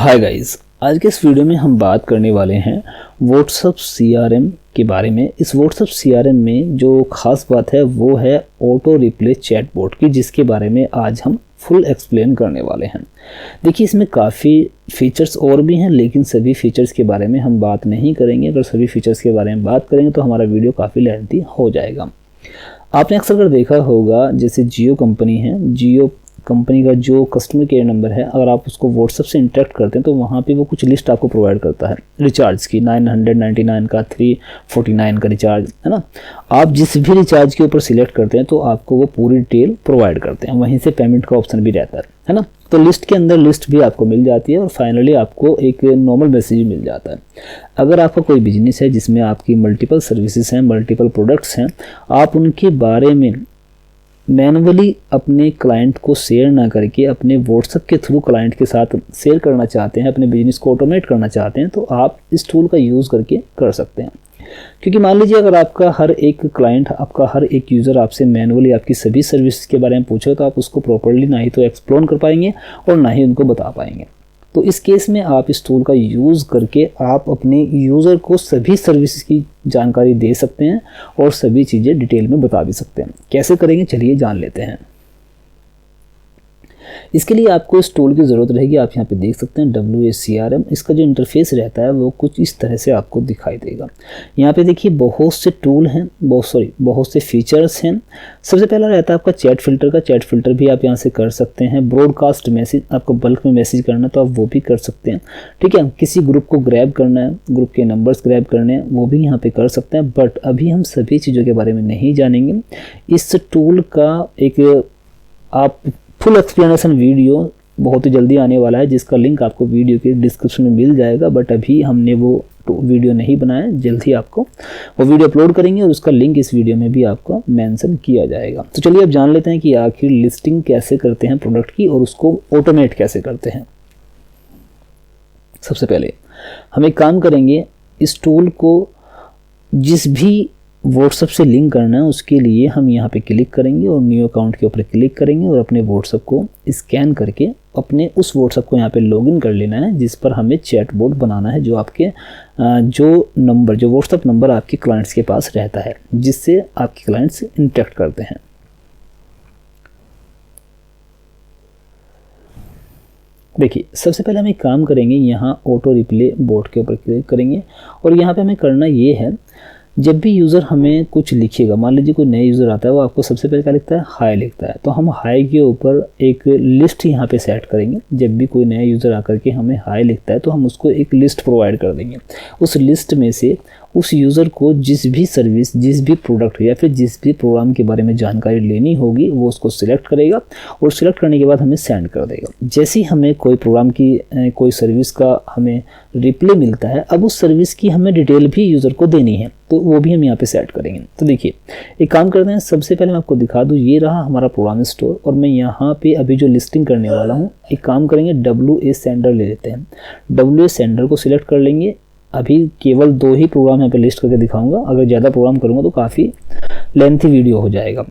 Hi guys, आज के इस वीडियो में हम बात करने वाले हैं व्हाट्सएप सीआरएम के बारे में। इस व्हाट्सएप सीआरएम में जो खास बात है वो है ऑटो रिप्ले चैटबॉट की, जिसके बारे में आज हम फुल एक्सप्लेन करने वाले हैं। देखिए, इसमें काफ़ी फीचर्स और भी हैं, लेकिन सभी फीचर्स के बारे में हम बात नहीं करेंगे। अगर सभी फीचर्स के बारे में बात करेंगे तो हमारा वीडियो काफ़ी लेंथी हो जाएगा। आपने अक्सर देखा होगा, जैसे जियो कंपनी है, जियो कंपनी का जो कस्टमर केयर नंबर है, अगर आप उसको व्हाट्सएप से इंटरेक्ट करते हैं तो वहाँ पे वो कुछ लिस्ट आपको प्रोवाइड करता है रिचार्ज की। 999 का, 349 का रिचार्ज है ना। आप जिस भी रिचार्ज के ऊपर सिलेक्ट करते हैं तो आपको वो पूरी डिटेल प्रोवाइड करते हैं। वहीं से पेमेंट का ऑप्शन भी रहता है ना। तो लिस्ट के अंदर लिस्ट भी आपको मिल जाती है और फाइनली आपको एक नॉर्मल मैसेज मिल जाता है। अगर आपका कोई बिजनेस है जिसमें आपकी मल्टीपल सर्विसेज हैं, मल्टीपल प्रोडक्ट्स हैं, आप उनके बारे में मैनुअली अपने क्लाइंट को शेयर ना करके अपने व्हाट्सएप के थ्रू क्लाइंट के साथ शेयर करना चाहते हैं, अपने बिजनेस को ऑटोमेट करना चाहते हैं, तो आप इस टूल का यूज़ करके कर सकते हैं। क्योंकि मान लीजिए अगर आपका हर एक क्लाइंट, आपका हर एक यूज़र आपसे मैनुअली आपकी सभी सर्विस के बारे में पूछे तो आप उसको प्रॉपर्ली ना ही तो एक्सप्लेन कर पाएंगे और ना ही उनको बता पाएंगे। तो इस केस में आप इस टूल का यूज़ करके आप अपने यूज़र को सभी सर्विसेज की जानकारी दे सकते हैं और सभी चीज़ें डिटेल में बता भी सकते हैं। कैसे करेंगे, चलिए जान लेते हैं। इसके लिए आपको इस टूल की ज़रूरत रहेगी। आप यहाँ पे देख सकते हैं WACRM। इसका जो इंटरफेस रहता है वो कुछ इस तरह से आपको दिखाई देगा। यहाँ पे देखिए बहुत से टूल हैं, बहुत से फीचर्स हैं। सबसे पहला रहता है आपका चैट फिल्टर का। चैट फिल्टर भी आप यहाँ से कर सकते हैं। ब्रॉडकास्ट मैसेज, आपको बल्क में मैसेज करना तो आप वो भी कर सकते हैं। ठीक है, किसी ग्रुप को ग्रैब करना है, ग्रुप के नंबर्स ग्रैब करने हैं, वो भी यहाँ पे कर सकते हैं। बट अभी हम सभी चीज़ों के बारे में नहीं जानेंगे। इस टूल का एक आप फुल एक्सप्लेनेशन वीडियो बहुत ही जल्दी आने वाला है, जिसका लिंक आपको वीडियो के डिस्क्रिप्शन में मिल जाएगा। बट अभी हमने वो वीडियो नहीं बनाया, जल्दी आपको वो वीडियो अपलोड करेंगे और उसका लिंक इस वीडियो में भी आपको मेंशन किया जाएगा। तो चलिए अब जान लेते हैं कि आखिर लिस्टिंग कैसे करते हैं प्रोडक्ट की और उसको ऑटोमेट कैसे करते हैं। सबसे पहले हम एक काम करेंगे, इस टूल को जिस भी व्हाट्सएप से लिंक करना है उसके लिए हम यहाँ पे क्लिक करेंगे और न्यू अकाउंट के ऊपर क्लिक करेंगे और अपने व्हाट्सएप को स्कैन करके अपने उस व्हाट्सएप को यहाँ पे लॉगिन कर लेना है, जिस पर हमें चैटबॉट बनाना है, जो आपके जो व्हाट्सएप नंबर आपके क्लाइंट्स के पास रहता है, जिससे आपके क्लाइंट्स इंटरेक्ट करते हैं। देखिए, सबसे पहले हम एक काम करेंगे, यहाँ ऑटो रिप्ले बोट के ऊपर क्लिक करेंगे और यहाँ पे हमें करना ये है, जब भी यूज़र हमें कुछ लिखेगा, मान लीजिए कोई नया यूज़र आता है, वो आपको सबसे पहले क्या लिखता है, हाय लिखता है। तो हम हाय के ऊपर एक लिस्ट यहाँ पे सेट करेंगे। जब भी कोई नया यूज़र आकर के हमें हाय लिखता है तो हम उसको एक लिस्ट प्रोवाइड कर देंगे। उस लिस्ट में से उस यूज़र को जिस भी सर्विस, जिस भी प्रोडक्ट या फिर जिस भी प्रोग्राम के बारे में जानकारी लेनी होगी वो उसको सिलेक्ट करेगा और सिलेक्ट करने के बाद हमें सेंड कर देगा। जैसे ही हमें कोई प्रोग्राम की कोई सर्विस का हमें रिप्ले मिलता है, अब उस सर्विस की हमें डिटेल भी यूज़र को देनी है, तो वो भी हम यहाँ पे सेट करेंगे। तो देखिए, एक काम करते हैं, सबसे पहले मैं आपको दिखा दूँ, ये रहा हमारा प्रोग्राम स्टोर और मैं यहाँ पे अभी जो लिस्टिंग करने वाला हूँ, एक काम करेंगे, WA सेंडर ले लेते हैं। WA सेंडर को सिलेक्ट कर लेंगे। अभी केवल 2 ही प्रोग्राम यहाँ पे लिस्ट करके दिखाऊंगा। अगर ज़्यादा प्रोग्राम करूँगा तो काफ़ी लेंथी वीडियो हो जाएगा।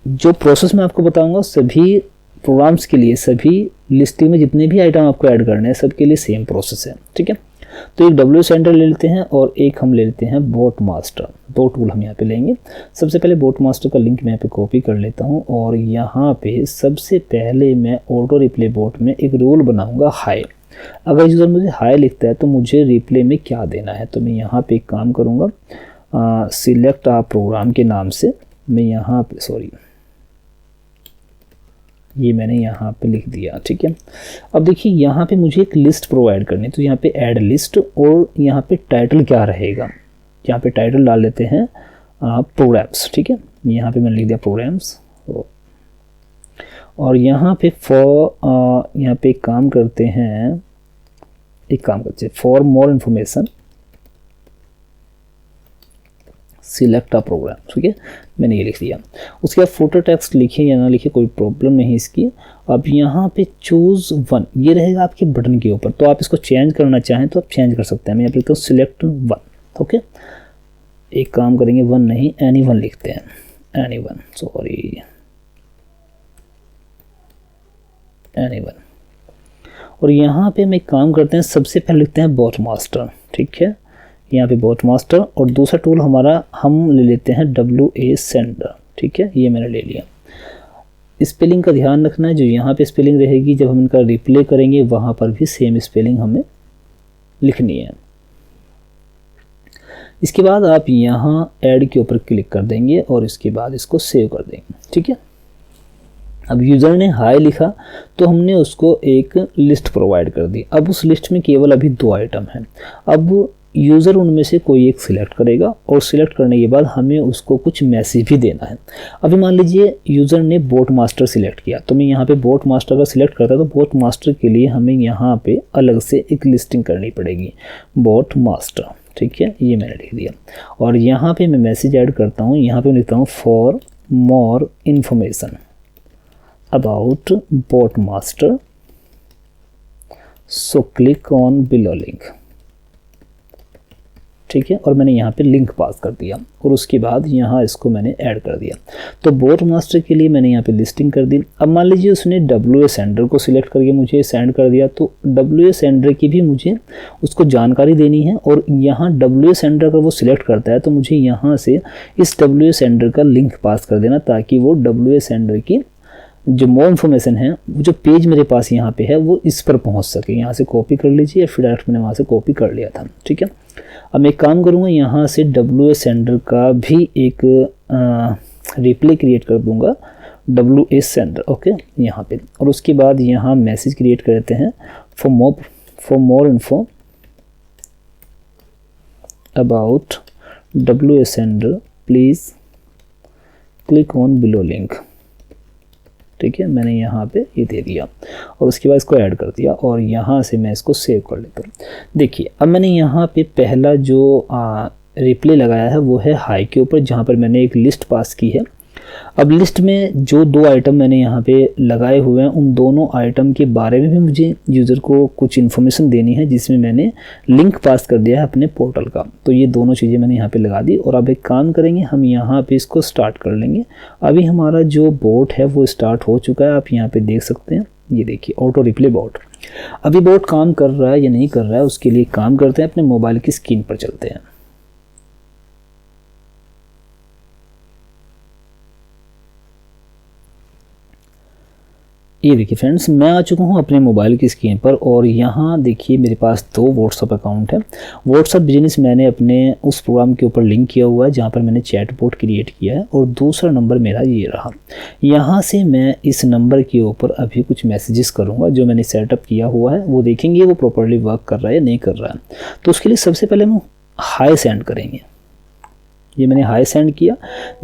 जो प्रोसेस मैं आपको बताऊंगा सभी प्रोग्राम्स के लिए, सभी लिस्टिंग में जितने भी आइटम आपको ऐड करने हैं सबके लिए सेम प्रोसेस है। ठीक है, तो एक WA सेंडर ले लेते हैं और एक हम ले लेते हैं बोट मास्टर। 2 टूल हम यहाँ पे लेंगे। सबसे पहले बोट मास्टर का लिंक मैं यहाँ पे कॉपी कर लेता हूँ और यहाँ पे सबसे पहले मैं ऑटो रिप्ले बोट में एक रूल बनाऊंगा, हाय। अगर यूज़र मुझे हाय लिखता है तो मुझे रिप्ले में क्या देना है, तो मैं यहाँ पे एक काम करूँगा, सिलेक्ट आ प्रोग्राम के नाम से मैं यहाँ पे ये मैंने यहाँ पे लिख दिया। ठीक है, अब देखिए यहाँ पे मुझे एक लिस्ट प्रोवाइड करनी है, तो यहाँ पे ऐड लिस्ट और यहाँ पे टाइटल क्या रहेगा, यहाँ पे टाइटल डाल लेते हैं प्रोग्राम्स। ठीक है, यहाँ पे मैंने लिख दिया प्रोग्राम्स और यहाँ पे यहाँ पे एक काम करते हैं, for more information select a program. ठीक है, मैंने ये लिख दिया। उसके बाद फुटर टेक्स्ट लिखिए या ना लिखिए, कोई प्रॉब्लम नहीं इसकी। अब यहाँ पे चूज़ 1 ये रहेगा आपके बटन के ऊपर, तो आप इसको चेंज करना चाहें तो आप चेंज कर सकते हैं। मैं यहाँ पे लिखता हूँ सिलेक्ट 1। ओके, एक काम करेंगे, 1 नहीं anyone लिखते हैं, anyone, anyone। और यहाँ पे हम एक काम करते हैं, सबसे पहले लिखते हैं बोट मास्टर, ठीक है, यहाँ पे बोट मास्टर, और दूसरा टूल हमारा हम ले लेते हैं WA सेंडर, ठीक है, ये मैंने ले लिया। स्पेलिंग का ध्यान रखना है, जो यहाँ पे स्पेलिंग रहेगी जब हम इनका रिप्ले करेंगे वहाँ पर भी सेम स्पेलिंग हमें लिखनी है। इसके बाद आप यहाँ ऐड के ऊपर क्लिक कर देंगे और इसके बाद इसको सेव कर देंगे, ठीक है। अब यूज़र ने हाय लिखा तो हमने उसको एक लिस्ट प्रोवाइड कर दी। अब उस लिस्ट में केवल अभी 2 आइटम हैं। अब यूज़र उनमें से कोई एक सिलेक्ट करेगा और सिलेक्ट करने के बाद हमें उसको कुछ मैसेज भी देना है। अभी मान लीजिए यूज़र ने बोट मास्टर सिलेक्ट किया, तो मैं यहाँ पे बोट मास्टर का सिलेक्ट करता तो बोट मास्टर के लिए हमें यहाँ पे अलग से एक लिस्टिंग करनी पड़ेगी, बोट मास्टर, ठीक है, ये मैंने लिख दिया। और यहाँ पे मैं मैसेज ऐड करता हूँ, यहाँ पे मैं लिखता हूँ for more information about boat master so click on below link, ठीक है। और मैंने यहाँ पे लिंक पास कर दिया और उसके बाद यहाँ इसको मैंने ऐड कर दिया। तो बोट मास्टर के लिए मैंने यहाँ पे लिस्टिंग कर दी। अब मान लीजिए उसने WA सेंडर को सिलेक्ट करके मुझे सेंड कर दिया, तो WA सेंडर की भी मुझे उसको जानकारी देनी है। और यहाँ WA सेंडर अगर वो सिलेक्ट करता है तो मुझे यहाँ से इस WA सेंडर का लिंक पास कर देना, ताकि वो WA सेंडर की जो मोर इन्फॉर्मेशन है, जो पेज मेरे पास यहाँ पे है, वो इस पर पहुँच सके। यहाँ से कॉपी कर लीजिए, फिर डायरेक्ट मैंने वहाँ से कॉपी कर लिया था, ठीक है। अब मैं एक काम करूँगा, यहाँ से WA सेंडर का भी एक रिप्ले क्रिएट कर दूँगा, WA सेंडर, ओके, यहाँ पे। और उसके बाद यहाँ मैसेज क्रिएट करते हैं for more info about WA sender please click on below link, ठीक है। मैंने यहाँ पे ये दे दिया और उसके बाद इसको ऐड कर दिया और यहाँ से मैं इसको सेव कर लेता हूँ। देखिए अब मैंने यहाँ पे पहला जो रिप्ले लगाया है वो है हाई के ऊपर, जहाँ पर मैंने एक लिस्ट पास की है। अब लिस्ट में जो 2 आइटम मैंने यहाँ पे लगाए हुए हैं, उन दोनों आइटम के बारे में भी मुझे यूज़र को कुछ इन्फॉर्मेशन देनी है, जिसमें मैंने लिंक पास कर दिया है अपने पोर्टल का। तो ये दोनों चीज़ें मैंने यहाँ पे लगा दी। और अब एक काम करेंगे, हम यहाँ पे इसको स्टार्ट कर लेंगे। अभी हमारा जो बोट है वो स्टार्ट हो चुका है, आप यहाँ पे देख सकते हैं। ये देखिए ऑटो रिप्ले बोट। अभी बोट काम कर रहा है या नहीं कर रहा है, उसके लिए काम करते हैं, अपने मोबाइल की स्क्रीन पर चलते हैं। ये देखिए फ्रेंड्स, मैं आ चुका हूँ अपने मोबाइल की स्क्रीन पर और यहाँ देखिए मेरे पास 2 व्हाट्सअप अकाउंट है। व्हाट्सअप बिजनेस मैंने अपने उस प्रोग्राम के ऊपर लिंक किया हुआ है जहाँ पर मैंने चैट बोट क्रिएट किया है, और दूसरा नंबर मेरा ये रहा। यहाँ से मैं इस नंबर के ऊपर अभी कुछ मैसेजेस करूँगा जो मैंने सेटअप किया हुआ है, वो देखेंगे वो प्रॉपरली वर्क कर रहा है या नहीं कर रहा है। तो उसके लिए सबसे पहले हम हाई सेंड करेंगे। ये मैंने हाई सेंड किया।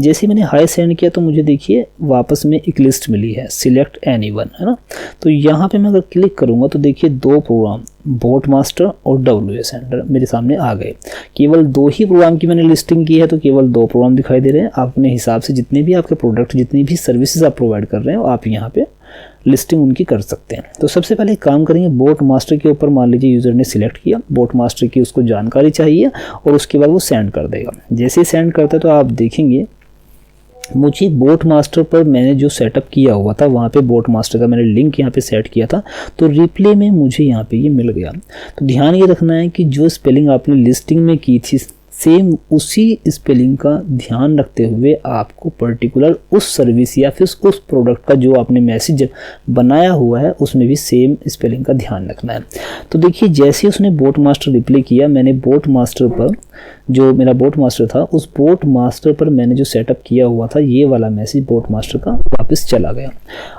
जैसे ही मैंने हाई सेंड किया तो मुझे देखिए वापस में एक लिस्ट मिली है, सिलेक्ट एनीवन, है ना। तो यहाँ पे मैं अगर क्लिक करूँगा तो देखिए 2 प्रोग्राम, बोट मास्टर और WA सेंडर मेरे सामने आ गए। केवल 2 ही प्रोग्राम की मैंने लिस्टिंग की है, तो केवल 2 प्रोग्राम दिखाई दे रहे हैं। आप अपने हिसाब से जितने भी आपके प्रोडक्ट, जितनी भी सर्विसेज आप प्रोवाइड कर रहे हो, आप यहाँ पे लिस्टिंग उनकी कर सकते हैं। तो सबसे पहले काम करेंगे, बोट मास्टर के ऊपर मान लीजिए यूज़र ने सिलेक्ट किया, बोट मास्टर की उसको जानकारी चाहिए और उसके बाद वो सेंड कर देगा। जैसे ही सेंड करता है तो आप देखेंगे मुझे बोट मास्टर पर मैंने जो सेटअप किया हुआ था, वहाँ पे बोट मास्टर का मैंने लिंक यहाँ पे सेट किया था, तो रिप्ले में मुझे यहाँ पे ये मिल गया। तो ध्यान ये रखना है कि जो स्पेलिंग आपने लिस्टिंग में की थी, सेम उसी स्पेलिंग का ध्यान रखते हुए आपको पर्टिकुलर उस सर्विस या फिर उस प्रोडक्ट का जो आपने मैसेज बनाया हुआ है उसमें भी सेम स्पेलिंग का ध्यान रखना है। तो देखिए जैसे उसने बोट मास्टर रिप्ले किया, मैंने बोट मास्टर पर, जो मेरा बोट मास्टर था, उस बोट मास्टर पर मैंने जो सेटअप किया हुआ था, ये वाला मैसेज बोट मास्टर का वापस चला गया।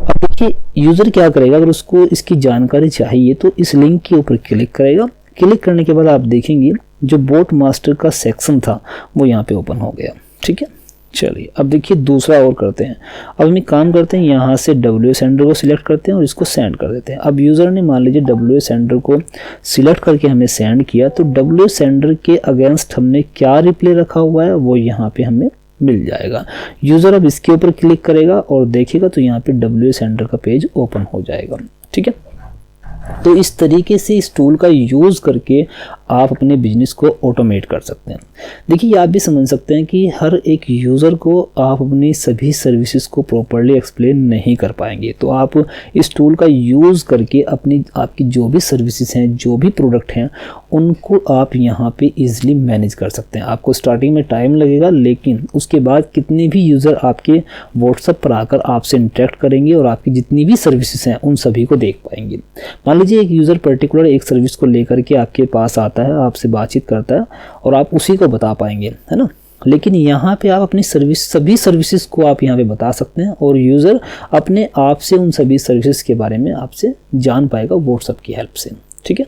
अब देखिए यूज़र क्या करेगा, अगर उसको इसकी जानकारी चाहिए तो इस लिंक के ऊपर क्लिक करेगा। क्लिक करने के बाद आप देखेंगे जो बोट मास्टर का सेक्शन था वो यहाँ पे ओपन हो गया। ठीक है, चलिए अब देखिए दूसरा और करते हैं। अब हम एक काम करते हैं, यहाँ से WA सेंडर को सिलेक्ट करते हैं और इसको सेंड कर देते हैं। अब यूज़र ने मान लीजिए WA सेंडर को सिलेक्ट करके हमें सेंड किया, तो WA सेंडर के अगेंस्ट हमने क्या रिप्ले रखा हुआ है वो यहाँ पे हमें मिल जाएगा। यूज़र अब इसके ऊपर क्लिक करेगा और देखेगा तो यहाँ पे WA सेंडर का पेज ओपन हो जाएगा। ठीक है, तो इस तरीके से इस टूल का यूज़ करके आप अपने बिजनेस को ऑटोमेट कर सकते हैं। देखिए आप भी समझ सकते हैं कि हर एक यूज़र को आप अपनी सभी सर्विसेज को प्रॉपरली एक्सप्लेन नहीं कर पाएंगे, तो आप इस टूल का यूज़ करके आपकी जो भी सर्विसेज हैं, जो भी प्रोडक्ट हैं, उनको आप यहाँ पे इजीली मैनेज कर सकते हैं। आपको स्टार्टिंग में टाइम लगेगा, लेकिन उसके बाद कितने भी यूज़र आपके व्हाट्सएप पर आकर आपसे इंटरेक्ट करेंगे और आपकी जितनी भी सर्विसेज हैं उन सभी को देख पाएंगे। मान लीजिए एक यूज़र पर्टिकुलर एक सर्विस को लेकर के आपके पास आता है, आपसे बातचीत करता है और आप उसी को बता पाएंगे, है ना। लेकिन यहाँ पे आप अपनी सभी सर्विसेज को आप यहाँ पे बता सकते हैं और यूज़र अपने आप से उन सभी सर्विसेज के बारे में आपसे जान पाएगा व्हाट्सएप की हेल्प से। ठीक है,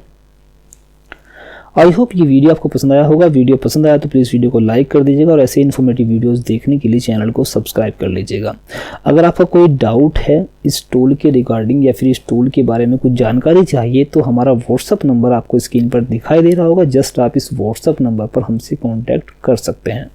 आई होप ये वीडियो आपको पसंद आया होगा। वीडियो पसंद आया तो प्लीज़ वीडियो को लाइक कर दीजिएगा और ऐसे इन्फॉर्मेटिव वीडियोस देखने के लिए चैनल को सब्सक्राइब कर लीजिएगा। अगर आपका कोई डाउट है इस टूल के रिगार्डिंग या फिर इस टूल के बारे में कुछ जानकारी चाहिए तो हमारा व्हाट्सअप नंबर आपको स्क्रीन पर दिखाई दे रहा होगा। जस्ट आप इस व्हाट्सअप नंबर पर हमसे कॉन्टैक्ट कर सकते हैं।